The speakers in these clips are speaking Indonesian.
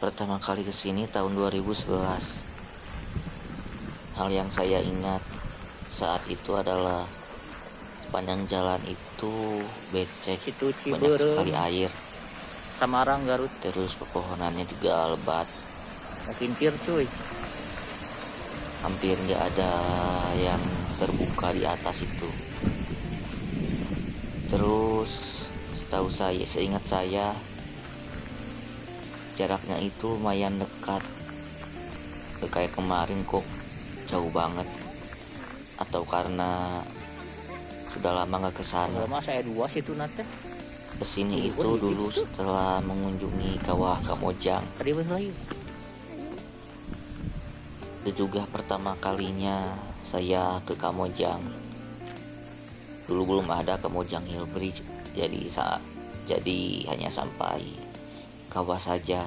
pertama kali kesini tahun 2011. Hal yang saya ingat saat itu adalah sepanjang jalan itu becek, Situ banyak Ciberem, sekali air, Samarang, Garut, terus pepohonannya juga lebat, mau kincir cuy. hampir nggak ada yang terbuka di atas itu. Terus seingat saya jaraknya itu lumayan dekat. Kayak kemarin kok jauh banget, atau karena sudah lama nggak kesana. Lama saya dua situ nate. Kesini itu dulu setelah mengunjungi Kawah Kamojang. Tadi lagi. Itu juga pertama kalinya saya ke Kamojang. Dulu belum ada Kamojang Hill Bridge, jadi hanya sampai kawah saja.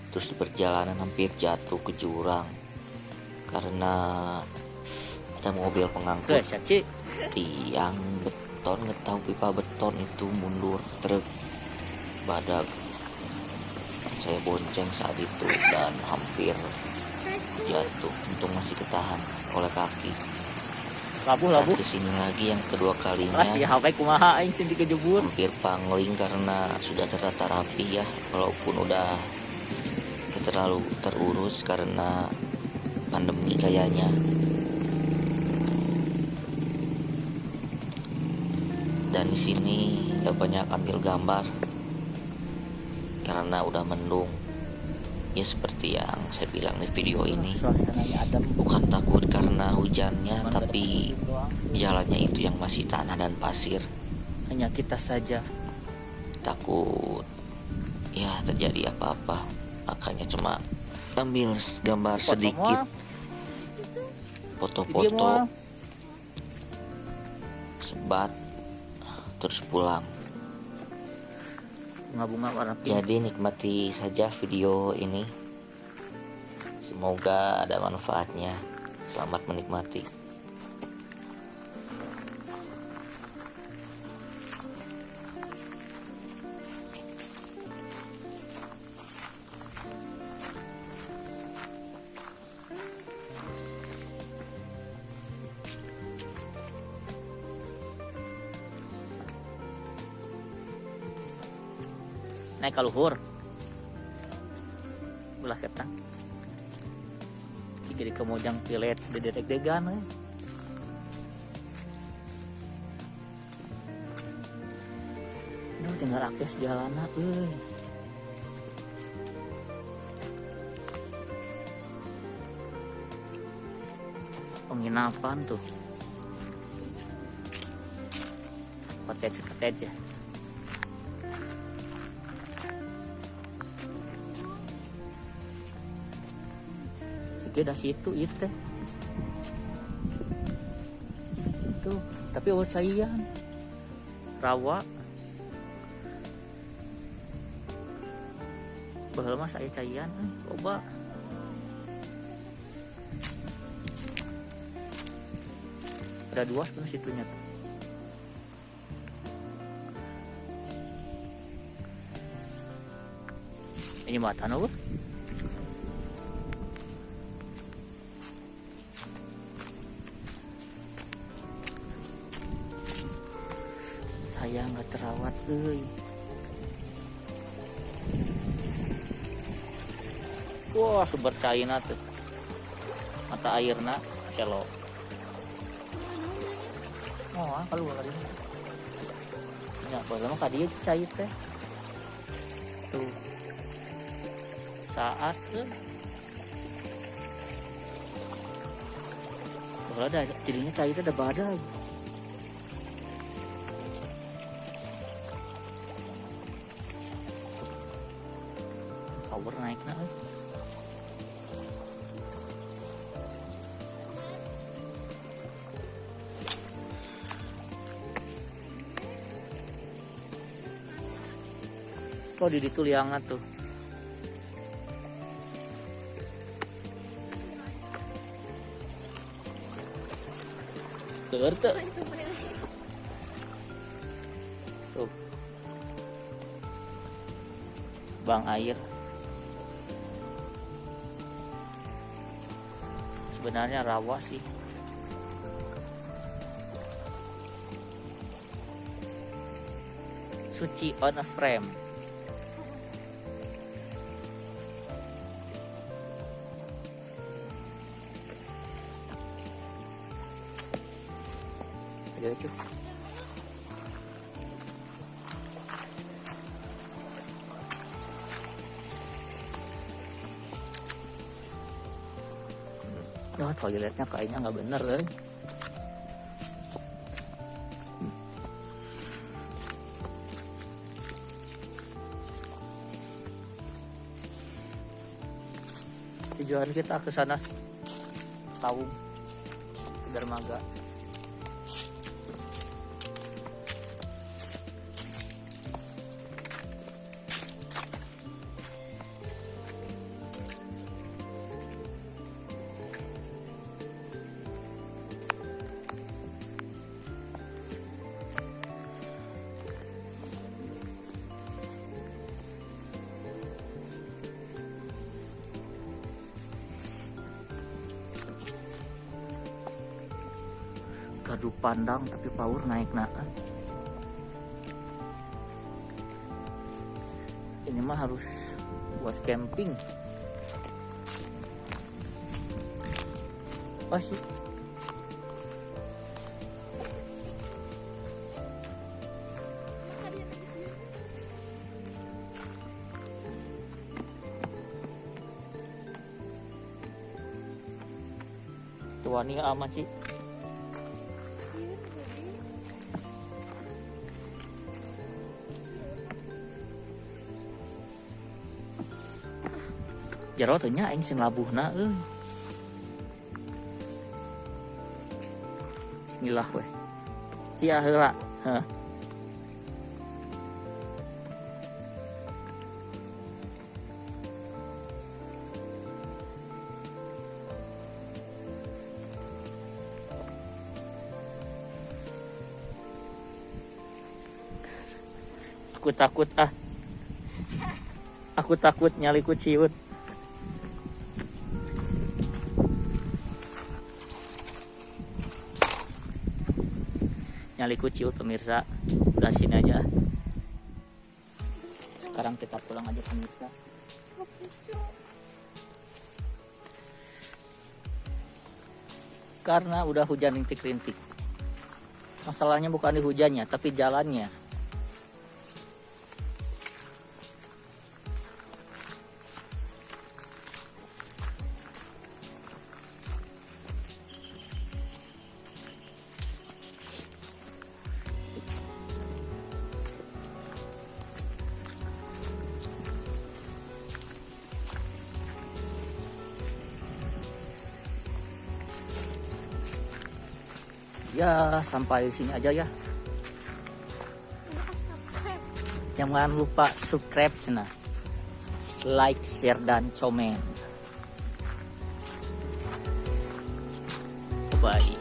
Terus di perjalanan hampir jatuh ke jurang karena ada mobil pengangkut tiang beton, nggak tahu pipa beton itu mundur truk badak. Saya bonceng saat itu dan hampir jatuh, untung masih ketahan oleh kaki. Labuh. Kesini lagi yang kedua kalinya Ya HP kumaha aing sing dikejebur. hampir pangling karena sudah tertata rapi ya, walaupun udah terlalu terurus karena pandemi kayaknya. Dan di sini gak banyak ambil gambar karena udah mendung. Ya seperti yang saya bilang di video ini, Suasananya adem. bukan takut karena hujannya, tapi jalannya itu yang masih tanah dan pasir. Hanya kita saja. Takut ya terjadi apa-apa, makanya cuma ambil gambar sedikit, foto-foto, sebat, terus pulang. Bunga-bunga warna pink. Jadi nikmati saja video ini, semoga ada manfaatnya. Selamat menikmati. Naik ka luhur. Belah ketang. Jadi Kamojang pilet dedek-degan we. Duh, tinggal akses jalanna euy. Penginapan tuh. Cottage ya. Beda situ itu tapi urut cayan rawa baheula mah saya cayan coba ada dua sebenarnya situnya tuh. Ini mata apa? Saya nggak terawat euy. Wah, sumber cairna tuh. Mata airna elo. Oh, kalau kali ini. Ya, bagaimana ka dieu cair teh? Tuh. Saat tuh. Kalau ada jadinya cairnya ada badai. Power naik na euy. Oh di ditu liangan tuh. Keur teu. Tuh. Bang air. Sebenarnya rawa sih. Suci on a frame. Ayo itu. Oh, toiletnya kayaknya nggak bener kan? Tujuan kita ke sana, Saung, ke Dermaga. Gaduh pandang tapi power naik naik. Ini mah harus buat camping. Pasti. Tuani aman sih. Jero teh nya aing sing labuhna euy. Bismillah weh. Sia heula, heuh. Aku takut ah. Aku takut nyali ku ciut. Nyali ciut pemirsa, udah sini aja. Sekarang kita pulang aja pemirsa. Karena udah hujan rintik-rintik. Masalahnya bukan di hujannya, tapi jalannya. Ya, sampai sini aja ya. Jangan lupa subscribe channel, like, share, dan komen. Bye.